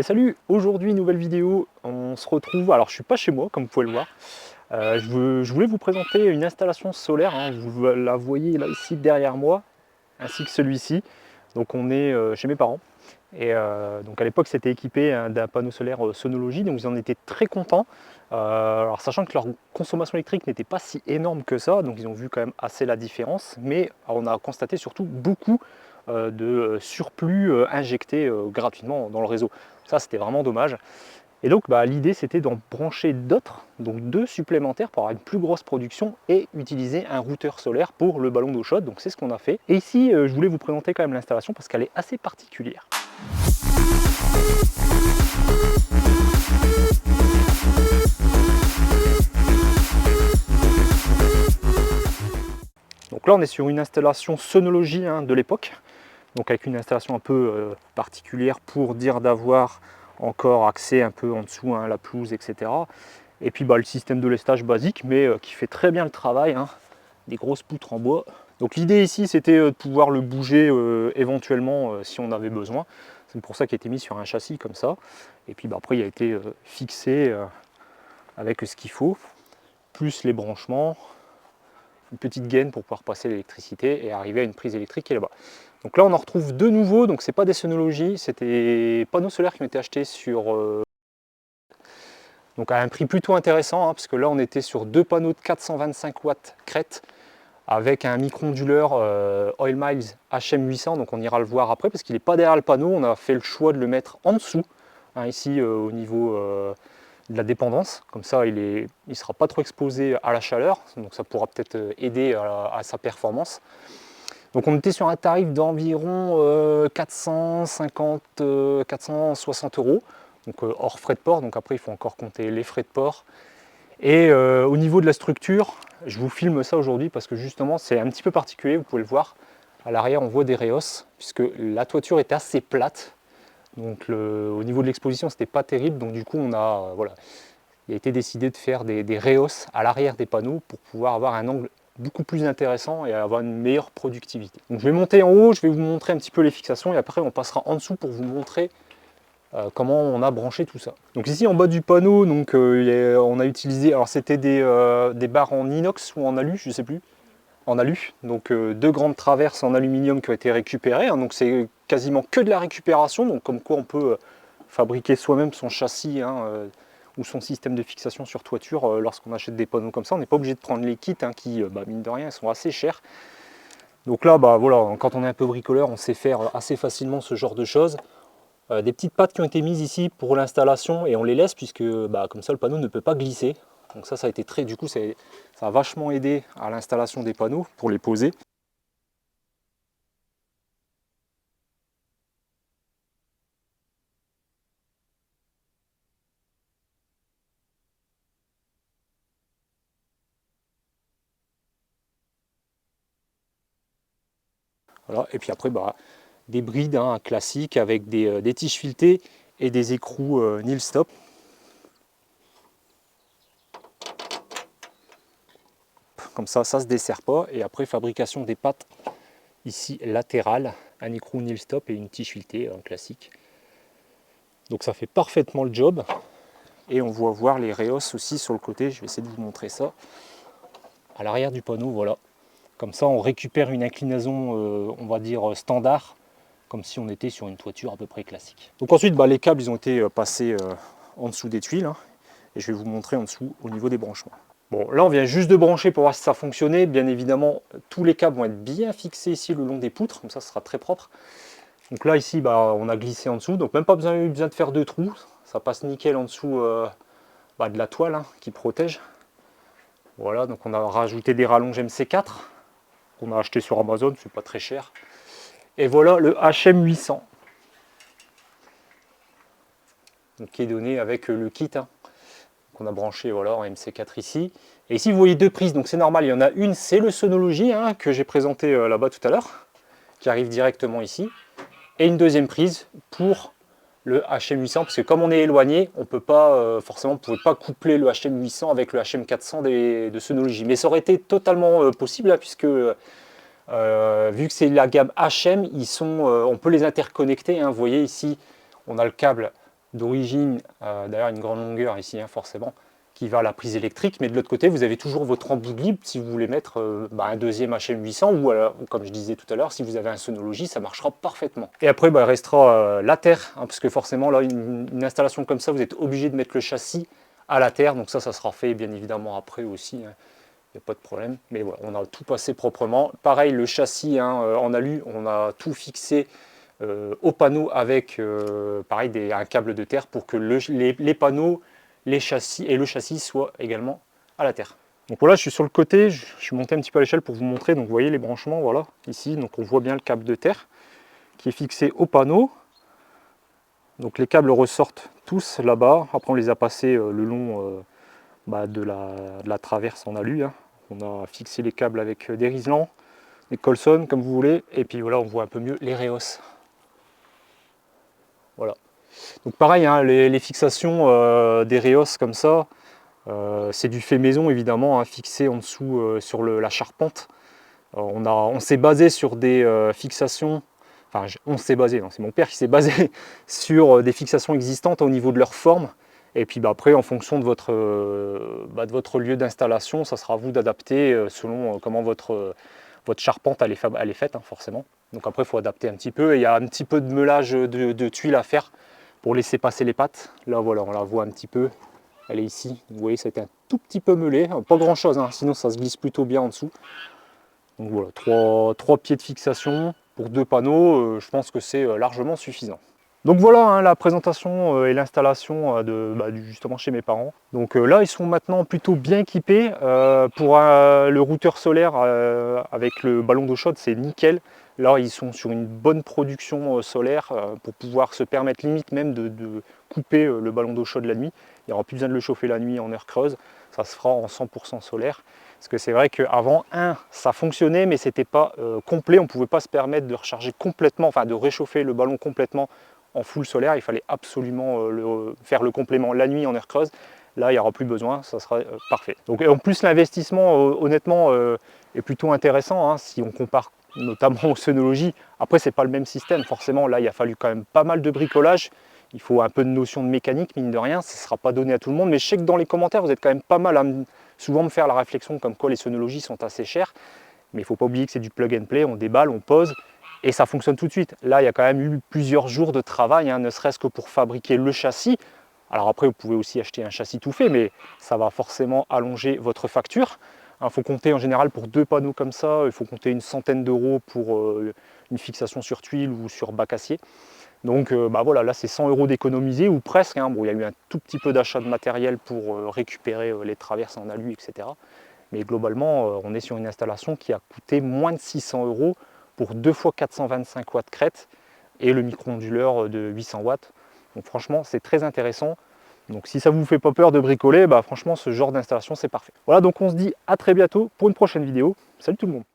Salut, aujourd'hui nouvelle vidéo, on se retrouve, alors je suis pas chez moi comme vous pouvez le voir. Je voulais vous présenter une installation solaire, hein. Vous la voyez là ici derrière moi, ainsi que celui-ci. Donc on est chez mes parents, et donc à l'époque c'était équipé, hein, d'un panneau solaire Sonology, donc ils en étaient très contents. Alors sachant que leur consommation électrique n'était pas si énorme que ça, donc ils ont vu quand même assez la différence, mais on a constaté surtout beaucoup de surplus injecté gratuitement dans le réseau. Ça c'était vraiment dommage. Et donc l'idée c'était d'en brancher d'autres, donc deux supplémentaires pour avoir une plus grosse production et utiliser un routeur solaire pour le ballon d'eau chaude. Donc c'est ce qu'on a fait. Et ici je voulais vous présenter quand même l'installation parce qu'elle est assez particulière. Donc là on est sur une installation Sonology, hein, de l'époque, donc avec une installation un peu particulière pour dire d'avoir encore accès un peu en dessous, hein, la pelouse, etc. Et puis le système de lestage basique, mais qui fait très bien le travail, hein, des grosses poutres en bois. Donc l'idée ici c'était de pouvoir le bouger éventuellement si on avait besoin. C'est pour ça qu'il a été mis sur un châssis comme ça. Et puis après il a été fixé avec ce qu'il faut, plus les branchements, une petite gaine pour pouvoir passer l'électricité et arriver à une prise électrique qui est là-bas. Donc là on en retrouve deux nouveaux, donc c'est pas des Sonology, c'était des panneaux solaires qui ont été achetés sur donc à un prix plutôt intéressant, hein, parce que là on était sur deux panneaux de 425 watts crête avec un micro-onduleur Oil Miles HM800, donc on ira le voir après parce qu'il n'est pas derrière le panneau, on a fait le choix de le mettre en dessous, hein, ici au niveau de la dépendance, comme ça il ne sera pas trop exposé à la chaleur, donc ça pourra peut-être aider à sa performance. Donc on était sur un tarif d'environ 450-460 euros, donc hors frais de port, donc après il faut encore compter les frais de port. Et au niveau de la structure, je vous filme ça aujourd'hui parce que justement c'est un petit peu particulier, vous pouvez le voir. À l'arrière on voit des rayos, puisque la toiture est assez plate, donc au niveau de l'exposition c'était pas terrible, donc du coup on a, voilà, il a été décidé de faire des rayos à l'arrière des panneaux pour pouvoir avoir un angle beaucoup plus intéressant et avoir une meilleure productivité. Donc je vais monter en haut, je vais vous montrer un petit peu les fixations et après on passera en dessous pour vous montrer comment on a branché tout ça. Donc ici en bas du panneau, donc, on a utilisé, alors c'était des barres en inox ou en alu, je ne sais plus, en alu, donc deux grandes traverses en aluminium qui ont été récupérées, hein, donc c'est quasiment que de la récupération, donc comme quoi on peut fabriquer soi-même son châssis, hein, ou son système de fixation sur toiture lorsqu'on achète des panneaux comme ça. On n'est pas obligé de prendre les kits, hein, qui mine de rien sont assez chers. Donc là voilà, quand on est un peu bricoleur on sait faire assez facilement ce genre de choses. Des petites pattes qui ont été mises ici pour l'installation et on les laisse puisque comme ça le panneau ne peut pas glisser. Donc ça a été très, du coup ça a vachement aidé à l'installation des panneaux pour les poser. Voilà. Et puis après des brides, hein, classiques avec des tiges filetées et des écrous nil stop. Comme ça se dessert pas. Et après fabrication des pattes ici latérales, un écrou nil stop et une tige filetée classique. Donc ça fait parfaitement le job. Et on va voir les rayos aussi sur le côté, je vais essayer de vous montrer ça. À l'arrière du panneau, voilà. Comme ça on récupère une inclinaison, on va dire standard, comme si on était sur une toiture à peu près classique. Donc ensuite les câbles ils ont été passés en dessous des tuiles, hein, et je vais vous montrer en dessous au niveau des branchements. Bon, là on vient juste de brancher pour voir si ça fonctionnait. Bien évidemment tous les câbles vont être bien fixés ici le long des poutres, comme ça ce sera très propre. Donc là ici on a glissé en dessous, donc même pas besoin de faire de trous, ça passe nickel en dessous de la toile, hein, qui protège. Voilà, donc on a rajouté des rallonges MC4 qu'on a acheté sur Amazon, c'est pas très cher. Et voilà le HM800, donc, qui est donné avec le kit, hein, qu'on a branché, voilà, en MC4 ici. Et ici vous voyez deux prises, donc c'est normal, il y en a une, c'est le Sonology, hein, que j'ai présenté là-bas tout à l'heure, qui arrive directement ici, et une deuxième prise pour le HM800, parce que comme on est éloigné, on peut pas, forcément, vous ne pouvez pas coupler le HM800 avec le HM400 de Sonology. Mais ça aurait été totalement possible, là, puisque vu que c'est la gamme HM, on peut les interconnecter, hein. Vous voyez ici, on a le câble d'origine, d'ailleurs une grande longueur ici hein, forcément, qui va à la prise électrique, mais de l'autre côté vous avez toujours votre embout libre si vous voulez mettre un deuxième HM800 ou comme je disais tout à l'heure, si vous avez un Sonology, ça marchera parfaitement. Et après il restera la terre, hein, parce que forcément là une installation comme ça, vous êtes obligé de mettre le châssis à la terre, donc ça sera fait bien évidemment après aussi, hein. Il n'y a pas de problème, mais voilà, on a tout passé proprement. Pareil, le châssis hein, en alu, on a tout fixé au panneau avec pareil, un câble de terre pour que les panneaux, les châssis et le châssis soient également à la terre. Donc voilà, je suis sur le côté, je suis monté un petit peu à l'échelle pour vous montrer. Donc vous voyez les branchements, voilà, ici, donc on voit bien le câble de terre qui est fixé au panneau. Donc les câbles ressortent tous là-bas. Après on les a passés le long de la traverse en alu. Hein. On a fixé les câbles avec des Riesland, des Colson comme vous voulez. Et puis voilà, on voit un peu mieux les Reos. Voilà. Donc pareil, hein, les fixations des Reos comme ça, c'est du fait maison évidemment, hein, fixé en dessous sur la charpente. On s'est basé sur des fixations, enfin on s'est basé, non, c'est mon père qui s'est basé sur des fixations existantes au niveau de leur forme. Et puis après, en fonction de votre lieu d'installation, ça sera à vous d'adapter selon comment votre charpente elle est faite, hein, forcément. Donc après, il faut adapter un petit peu. Et il y a un petit peu de meulage de tuiles à faire pour laisser passer les pattes. Là, voilà, on la voit un petit peu. Elle est ici. Vous voyez, ça a été un tout petit peu meulé. Pas grand-chose, hein, sinon ça se glisse plutôt bien en dessous. Donc voilà, trois pieds de fixation pour 2 panneaux. Je pense que c'est largement suffisant. Donc voilà hein, la présentation et l'installation justement chez mes parents. Donc là ils sont maintenant plutôt bien équipés. Pour le routeur solaire avec le ballon d'eau chaude, c'est nickel. Là ils sont sur une bonne production solaire pour pouvoir se permettre limite même de couper le ballon d'eau chaude la nuit. Il n'y aura plus besoin de le chauffer la nuit en heure creuse. Ça se fera en 100% solaire. Parce que c'est vrai qu'avant, ça fonctionnait mais c'était pas complet. On ne pouvait pas se permettre de recharger complètement, enfin de réchauffer le ballon complètement en full solaire. Il fallait absolument faire le complément la nuit en heure creuse. Là, il n'y aura plus besoin, ça sera parfait. Donc, en plus, l'investissement, honnêtement, est plutôt intéressant hein, si on compare notamment aux Sonology. Après, c'est pas le même système, forcément. Là, il a fallu quand même pas mal de bricolage. Il faut un peu de notion de mécanique, mine de rien. Ça ne sera pas donné à tout le monde. Mais je sais que dans les commentaires, vous êtes quand même pas mal à souvent me faire la réflexion comme quoi les Sonology sont assez chers. Mais il ne faut pas oublier que c'est du plug and play. On déballe, on pose. Et ça fonctionne tout de suite. Là, il y a quand même eu plusieurs jours de travail, hein, ne serait-ce que pour fabriquer le châssis. Alors après, vous pouvez aussi acheter un châssis tout fait, mais ça va forcément allonger votre facture. Il faut compter en général pour 2 panneaux comme ça, il faut compter une centaine d'euros pour une fixation sur tuile ou sur bac acier. Donc voilà, là c'est 100 euros d'économiser ou presque. Hein. Bon, il y a eu un tout petit peu d'achat de matériel pour récupérer les traverses en alu, etc. Mais globalement, on est sur une installation qui a coûté moins de 600 euros pour 2 fois 425 watts crête et le micro-onduleur de 800 watts. Donc franchement, c'est très intéressant. Donc si ça ne vous fait pas peur de bricoler, franchement, ce genre d'installation, c'est parfait. Voilà, donc on se dit à très bientôt pour une prochaine vidéo. Salut tout le monde!